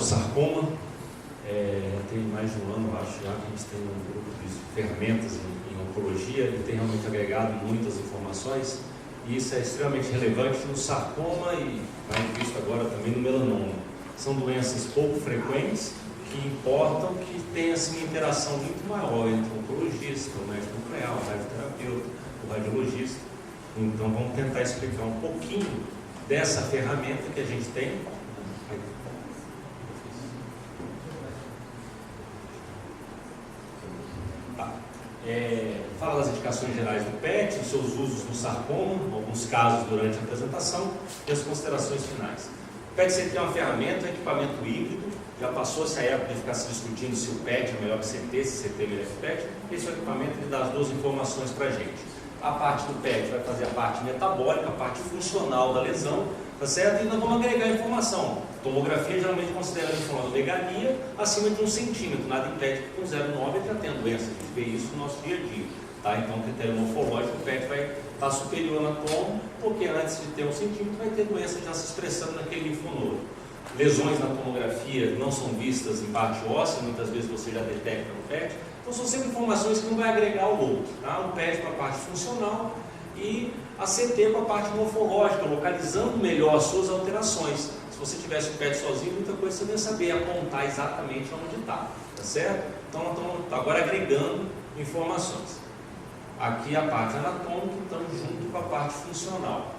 sarcoma. Tem mais de um ano, acho, já que a gente tem um grupo de ferramentas em oncologia e tem realmente agregado muitas informações, e isso é extremamente relevante no sarcoma e vai visto agora também no melanoma. São doenças pouco frequentes que importam que tenha assim, uma interação muito maior entre o oncologista, o médico nuclear, o radioterapeuta, o radiologista. Então vamos tentar explicar um pouquinho dessa ferramenta que a gente tem. Fala das indicações gerais do PET, os seus usos no sarcoma, alguns casos durante a apresentação e as considerações finais. O PET-CT é uma ferramenta, um equipamento híbrido, já passou-se a época de ficar se discutindo se o PET é melhor que CT, se CT é melhor que PET. Esse é o equipamento que dá as duas informações para a gente. A parte do PET vai fazer a parte metabólica, a parte funcional da lesão, tá certo? E nós vamos agregar informação. Tomografia geralmente considera a linfonodomegalia acima de 1 centímetro, nada impede que com 0,9 ele já tenha doença. A gente vê isso no nosso dia a dia. Tá? Então, o critério morfológico, o PET vai estar superior na tomo, porque antes de ter 1 centímetro vai ter doença já se expressando naquele linfonodo. Lesões na tomografia não são vistas em parte óssea, muitas vezes você já detecta no PET. Então, são sempre informações que não vai agregar o outro. Tá? O PET para a parte funcional e a CT para a parte morfológica, localizando melhor as suas alterações. Se você tivesse o PET sozinho, muita coisa você não ia saber apontar exatamente onde está, tá certo? Então, nós estamos agora agregando informações. Aqui a parte anatômica, então, junto com a parte funcional.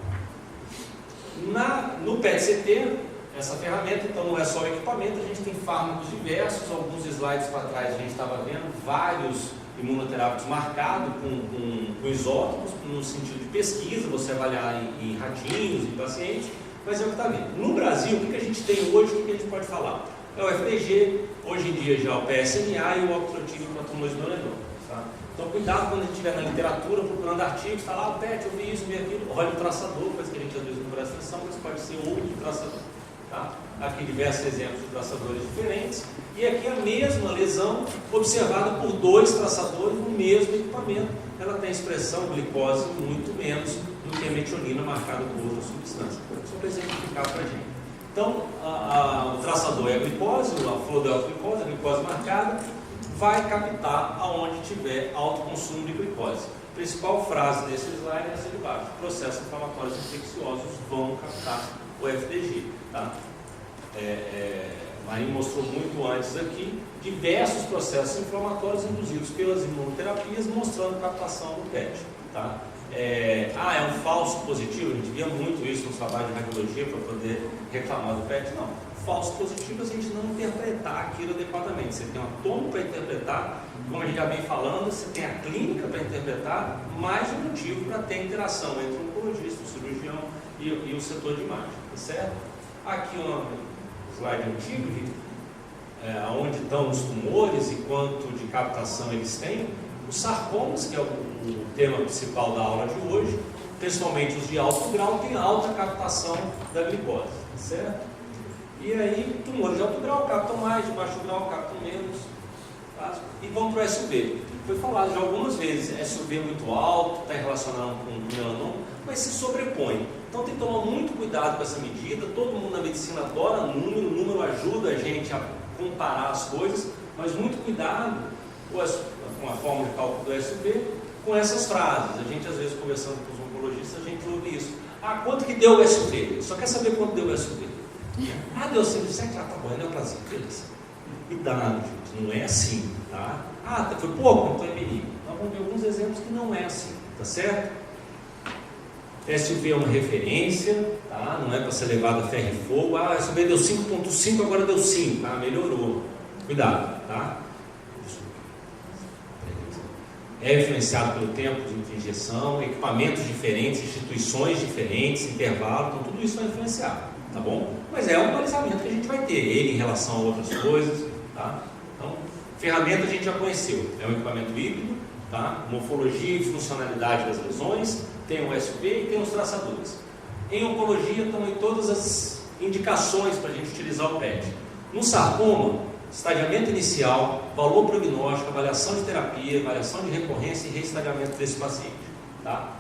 No PET-CT, essa ferramenta, então, não é só o equipamento, a gente tem fármacos diversos, alguns slides para trás a gente estava vendo, vários imunoterápicos marcados com isótopos, no sentido de pesquisa, você avaliar em ratinhos, em pacientes, mas é o que está vendo. No Brasil, o que a gente tem hoje, o que a gente pode falar? É o FDG, hoje em dia já o PSMA e o octrotídeo para tumores neuronais. Tá? Então, cuidado quando a gente estiver na literatura, procurando artigos, está lá, o PET, eu vi isso, vi aquilo, olha o traçador, coisa que a gente às vezes não presta atenção, mas pode ser outro traçador. Tá? Aqui diversos exemplos de traçadores diferentes, e aqui a mesma lesão observada por 2 traçadores no mesmo equipamento. Ela tem expressão glicose muito menos do que a metionina marcada por outra substância. Só para exemplificar para a gente. Então, o traçador é a glicose, a fluodeoxiglicose, a glicose marcada, vai captar aonde tiver alto consumo de glicose. A principal frase desse slide é essa de baixo: processos inflamatórios infecciosos vão captar o FDG. Tá? Marinho mostrou muito antes aqui diversos processos inflamatórios induzidos pelas imunoterapias, mostrando captação do PET. Tá? É um falso positivo? A gente via muito isso no trabalho de radiologia para poder reclamar do PET. Não. Falso positivo é a gente não interpretar aquilo adequadamente. Você tem uma tomo para interpretar, como a gente já vem falando, você tem a clínica para interpretar, mais um motivo para ter interação entre o oncologista, o cirurgião e o setor de imagem. Tá certo? Aqui um slide antigo, onde estão os tumores e quanto de captação eles têm. Os sarcomas, que é o tema principal da aula de hoje, principalmente os de alto grau, têm alta captação da glicose, certo? E aí, tumores de alto grau captam mais, de baixo grau captam menos, tá? E vão para o SUV. Foi falado já algumas vezes, SUV muito alto, está relacionado com o melanoma, mas se sobrepõe. Então tem que tomar muito cuidado com essa medida. Todo mundo na medicina adora número, o número ajuda a gente a comparar as coisas, mas muito cuidado com a fórmula de cálculo do SUV, com essas frases. A gente às vezes conversando com os oncologistas, a gente ouve isso. Quanto que deu o SUV? Só quer saber quanto deu o SUV. Deu 107, tá bom, é neoplasia, beleza. Cuidado, gente, não é assim, tá? Foi pouco, então é benigno. Nós vamos ver alguns exemplos que não é assim, tá certo? SUV é uma referência, tá? Não é para ser levado a ferro e fogo. SUV deu 5.5, agora deu 5, melhorou. Cuidado, tá? É influenciado pelo tempo de injeção, equipamentos diferentes, instituições diferentes, intervalo, então tudo isso vai influenciar, tá bom? Mas é um balizamento que a gente vai ter, ele em relação a outras coisas, tá? Então, ferramenta a gente já conheceu, é um equipamento híbrido, tá? Morfologia e funcionalidade das lesões, tem o SUV e tem os traçadores. Em oncologia estão em todas as indicações para a gente utilizar o PET. No sarcoma, estadiamento inicial, valor prognóstico, avaliação de terapia, avaliação de recorrência e reestadiamento desse paciente. Tá?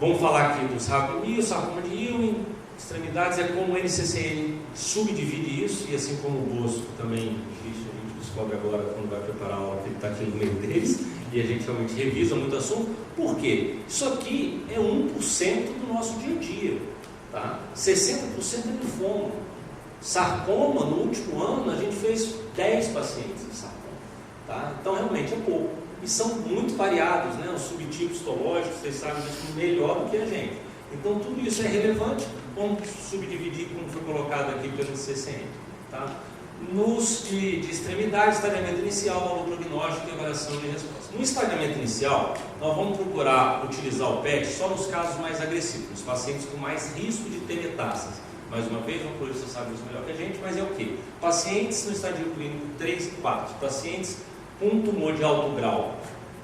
Vamos falar aqui do sarcoma de Ewing, extremidades, é como o NCCN subdivide isso, e assim como o Bosco também, a gente descobre agora quando vai preparar a aula que ele está aqui no meio deles, e a gente realmente revisa muito assunto. Por quê? Isso aqui é 1% do nosso dia a dia, tá? 60% é linfoma. Sarcoma, no último ano, a gente fez 10 pacientes de sarcoma, tá? Então realmente é pouco. E são muito variados, né? Os subtipos histológicos, vocês sabem disso melhor do que a gente. Então tudo isso é relevante. Vamos subdividir como foi colocado aqui pelo CCN, tá? Nos de extremidade, estadiamento inicial, valor prognóstico e avaliação de resposta. No estadiamento inicial, nós vamos procurar utilizar o PET só nos casos mais agressivos, nos pacientes com mais risco de ter metástase. Mais uma vez, o oncologista sabe isso melhor que a gente, mas é o quê? Pacientes no estadio clínico 3 e 4, pacientes com tumor de alto grau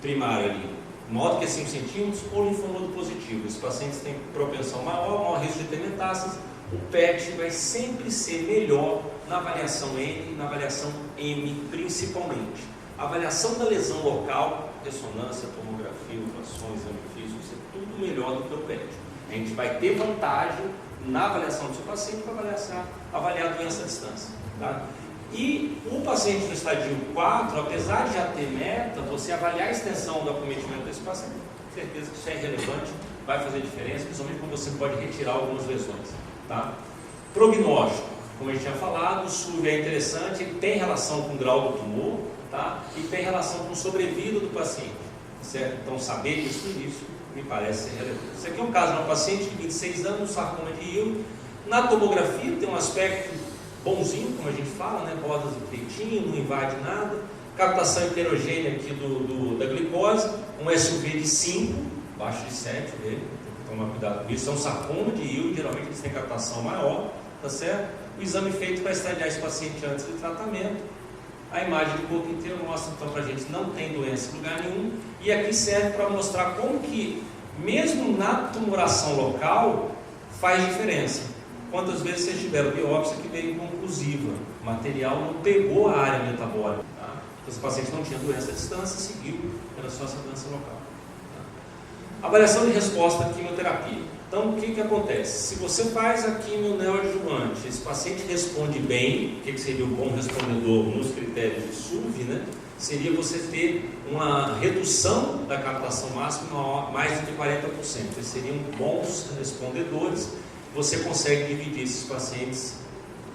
primário ali, maior do que 5 centímetros, ou linfonodo positivo. Esses pacientes têm propensão maior risco de ter metástase. O PET vai sempre ser melhor na avaliação N e na avaliação M, principalmente. A avaliação da lesão local, ressonância, tomografia, ultrassons, exame físico, isso é tudo melhor do que o PET. A gente vai ter vantagem na avaliação do seu paciente para avaliar a doença à distância, tá? E o paciente no estadio 4, apesar de já ter meta, você avaliar a extensão do acometimento desse paciente, com certeza que isso é relevante, vai fazer diferença, principalmente quando você pode retirar algumas lesões, tá? Prognóstico, como a gente tinha falado, o SUV é interessante, ele tem relação com o grau do tumor, tá? E tem relação com sobrevida do paciente, certo? Então saber disso no início me parece ser relevante. Esse aqui é um caso de uma paciente de 26 anos, sarcoma de Ewing. Na tomografia tem um aspecto bonzinho, como a gente fala, né? Bordas de peitinho, não invade nada. Captação heterogênea aqui da glicose, um SUV de 5, abaixo de 7 dele, tem que tomar cuidado com isso. É um sarcoma de Ewing, geralmente eles têm captação maior, tá certo? O exame feito para estadiar esse paciente antes do tratamento. A imagem de corpo inteiro mostra então para a gente não tem doença em lugar nenhum, e aqui serve para mostrar como que, mesmo na tumoração local, faz diferença. Quantas vezes vocês tiveram biópsia que veio inconclusiva, o material não pegou a área metabólica, tá? Então, esse paciente não tinha doença à distância, seguiu pela sua doença local. Tá? Avaliação de resposta à quimioterapia. Então, o que acontece? Se você faz a quimio neoadjuvante, esse paciente responde bem, o que seria o bom respondedor nos critérios de SUV, né? Seria você ter uma redução da captação máxima mais do que 40%. Eles seriam bons respondedores. Você consegue dividir esses pacientes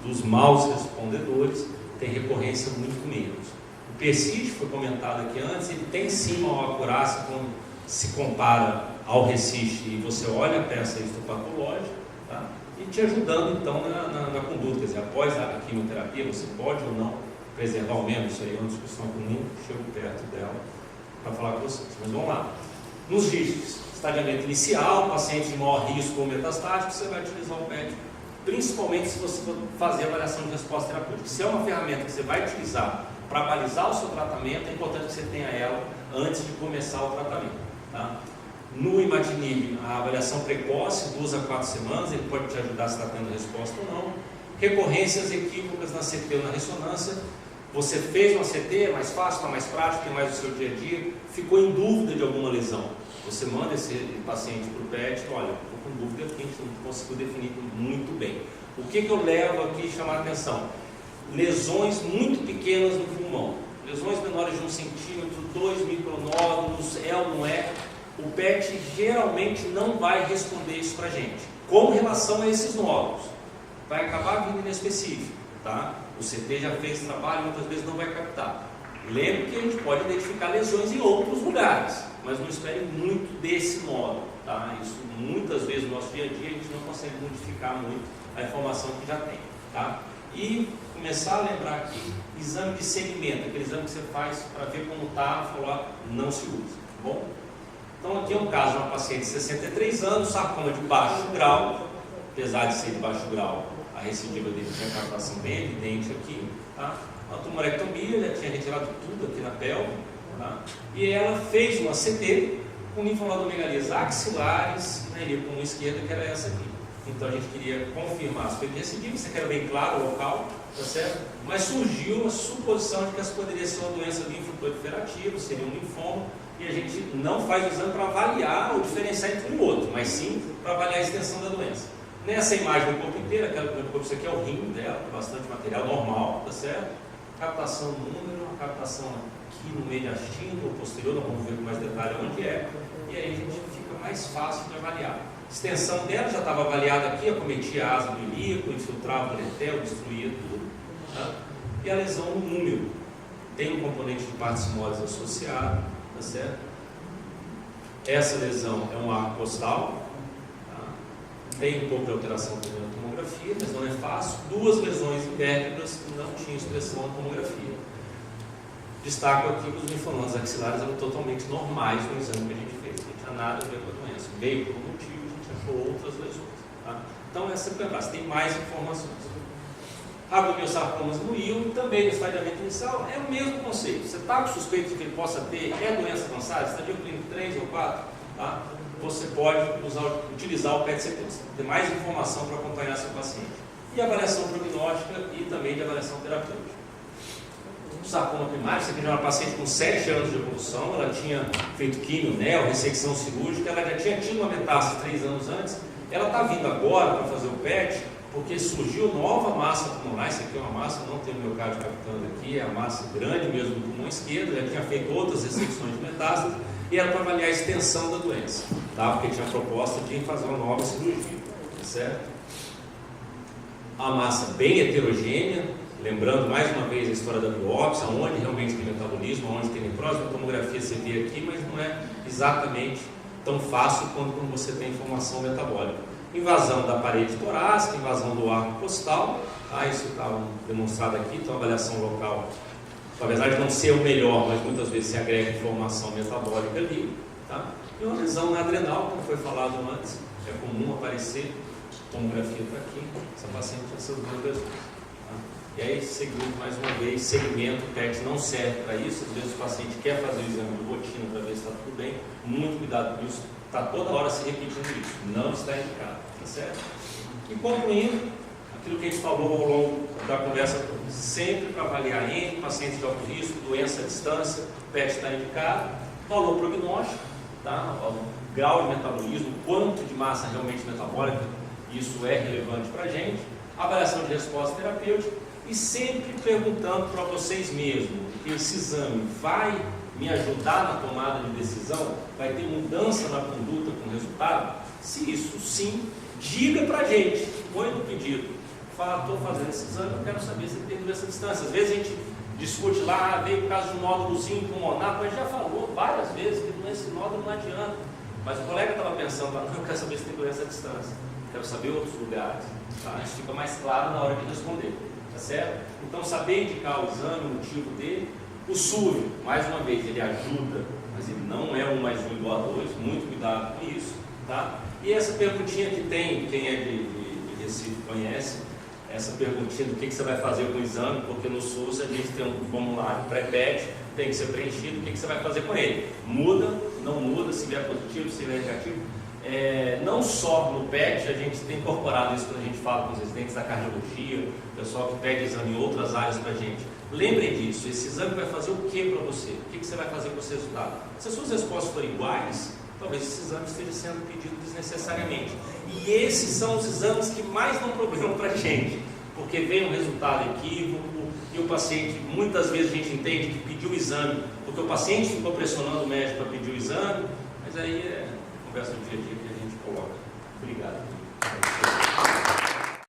dos maus respondedores, tem recorrência muito menos. O PERSIST, foi comentado aqui antes, ele tem sim uma acurácia quando se compara ao RECIST e você olha a peça histopatológica, tá? E te ajudando então na conduta. Quer dizer, após a quimioterapia, você pode ou não preservar o membro. Isso aí é uma discussão que eu nem chego perto dela para falar com vocês. Mas vamos lá. Nos riscos, estadiamento inicial, pacientes de maior risco ou metastático, você vai utilizar o PET, principalmente se você for fazer avaliação de resposta terapêutica. Se é uma ferramenta que você vai utilizar para balizar o seu tratamento, é importante que você tenha ela antes de começar o tratamento, tá? No imatinib, a avaliação precoce, 2 a 4 semanas, ele pode te ajudar se está tendo resposta ou não. Recorrências equívocas na CT ou na ressonância. Você fez uma CT, é mais fácil, está mais prático, tem mais o seu dia a dia, ficou em dúvida de alguma lesão. Você manda esse paciente para o PET, olha, estou com dúvida aqui, a gente não conseguiu definir muito bem. O que eu levo aqui a chamar a atenção? Lesões muito pequenas no pulmão, lesões menores de 1 centímetro, 2 micronódulos, é ou não é? O PET geralmente não vai responder isso para a gente. Com relação a esses nódulos, vai acabar vindo inespecífico, tá? O CT já fez trabalho, muitas vezes não vai captar. Lembre que a gente pode identificar lesões em outros lugares, mas não espere muito desse nódulo, tá? Isso muitas vezes no nosso dia a dia a gente não consegue modificar muito a informação que já tem, tá? E começar a lembrar aqui, exame de segmento, aquele exame que você faz para ver como está, falar, não se usa, tá bom? Então aqui é um caso de uma paciente de 63 anos, sarcoma de baixo grau, apesar de ser de baixo grau, a recidiva dele tinha captação bem evidente aqui, tá? Uma tumorectomia, já tinha retirado tudo aqui na pelve, tá? E ela fez uma CT com linfonodomegalias axilares na ilíaca esquerda, que era essa aqui. Então a gente queria confirmar a aspecto de recidiva, isso aqui era bem claro o local, tá certo? Mas surgiu a suposição de que essa poderia ser uma doença linfoproliferativa, seria um linfoma, e a gente não faz o exame para avaliar ou diferenciar entre um e outro, mas sim para avaliar a extensão da doença. Nessa imagem do corpo inteiro, aquela do corpo, isso aqui é o rim dela, bastante material normal, tá certo? Captação do número, a captação aqui no mediastino ou posterior, nós vamos ver com mais detalhe onde é, e aí a gente fica mais fácil de avaliar. A extensão dela já estava avaliada aqui, acometia a asa do ilíaco, infiltrava o ureter, destruía tudo. Tá? E a lesão no número. Tem um componente de partes moles associado, tá certo? Essa lesão é um arco costal. Tá? Tem um pouco de alteração também na tomografia, mas não é fácil. Duas lesões em vértebras que não tinham expressão na tomografia. Destaco aqui que os linfonodos axilares eram totalmente normais no exame que a gente fez. Não tinha nada a ver com a doença. Veio por um motivo, a gente achou outras lesões. Tá? Então, essa é tem mais informações. Rabomiosarcomas no IO, também no estadiamento inicial, é o mesmo conceito. Você está com suspeito de que ele possa ter, doença avançada, estadio clínico 3 ou 4, tá? Você pode utilizar o PET-CT, ter mais informação para acompanhar seu paciente. E avaliação prognóstica e também de avaliação terapêutica. O sarcoma primário, você tem uma paciente com 7 anos de evolução, ela tinha feito quimio, neo, ressecção cirúrgica, ela já tinha tido uma metástase 3 anos antes, ela está vindo agora para fazer o PET, porque surgiu nova massa pulmonar. Isso aqui é uma massa, não tem o miocárdio captando aqui, é a massa grande mesmo do pulmão esquerdo, já tinha feito outras ressecções de metástase, e era para avaliar a extensão da doença, tá? Porque tinha a proposta de fazer uma nova cirurgia, certo? A massa bem heterogênea, lembrando mais uma vez a história da biópsia, onde realmente tem metabolismo, onde tem necrose, a tomografia você vê aqui, mas não é exatamente tão fácil quanto quando você tem informação metabólica. Invasão da parede torácica, invasão do arco costal, tá? Isso está demonstrado aqui, então a avaliação local, apesar de não ser o melhor, mas muitas vezes se agrega informação metabólica ali, tá? E uma lesão na adrenal, como foi falado antes, é comum aparecer, tomografia está aqui, essa paciente tinha essas duas lesões. Tá? E aí, seguindo mais uma vez, segmento, o PET não serve para isso, às vezes o paciente quer fazer o exame de rotina para ver se está tudo bem, muito cuidado com isso, está toda hora se repetindo isso, não está indicado, tá certo? E concluindo, aquilo que a gente falou ao longo da conversa, sempre para avaliar entre pacientes de alto risco, doença à distância, o PET está indicado, valor prognóstico, tá? O grau de metabolismo, quanto de massa realmente metabólica, isso é relevante para a gente, avaliação de resposta terapêutica, e sempre perguntando para vocês mesmos, esse exame vai me ajudar na tomada de decisão? Vai ter mudança na conduta com o resultado? Se isso sim, diga para a gente, põe no pedido, fala, estou fazendo esse exame, eu quero saber se ele tem doença à distância. Às vezes a gente discute lá, veio o caso de um nódulozinho pulmonar, mas já falou várias vezes que esse nódulo não adianta. Mas o colega estava pensando, não, eu quero saber se tem doença à distância, quero saber outros lugares. Tá? Isso fica mais claro na hora de responder, tá certo? Então saber indicar o exame, o motivo dele. O SUV, mais uma vez, ele ajuda, mas ele não é 1 mais 1 igual a 2, muito cuidado com isso, tá? E essa perguntinha que tem, quem é de Recife conhece, essa perguntinha do que você vai fazer com o exame, porque no SUS a gente tem um formulário pré-PET, tem que ser preenchido, o que você vai fazer com ele? Muda, não muda, se vier positivo, se vier negativo. Não só no PET, a gente tem incorporado isso quando a gente fala com os residentes da cardiologia, o pessoal que pede exame em outras áreas para a gente. Lembrem disso, esse exame vai fazer o que para você? O que você vai fazer com esse resultado? Se as suas respostas forem iguais, talvez esse exame esteja sendo pedido desnecessariamente. E esses são os exames que mais dão problema para a gente, porque vem um resultado equívoco e o paciente, muitas vezes a gente entende que pediu o exame, porque o paciente ficou pressionando o médico para pedir o exame, mas aí é conversa do dia a dia que a gente coloca.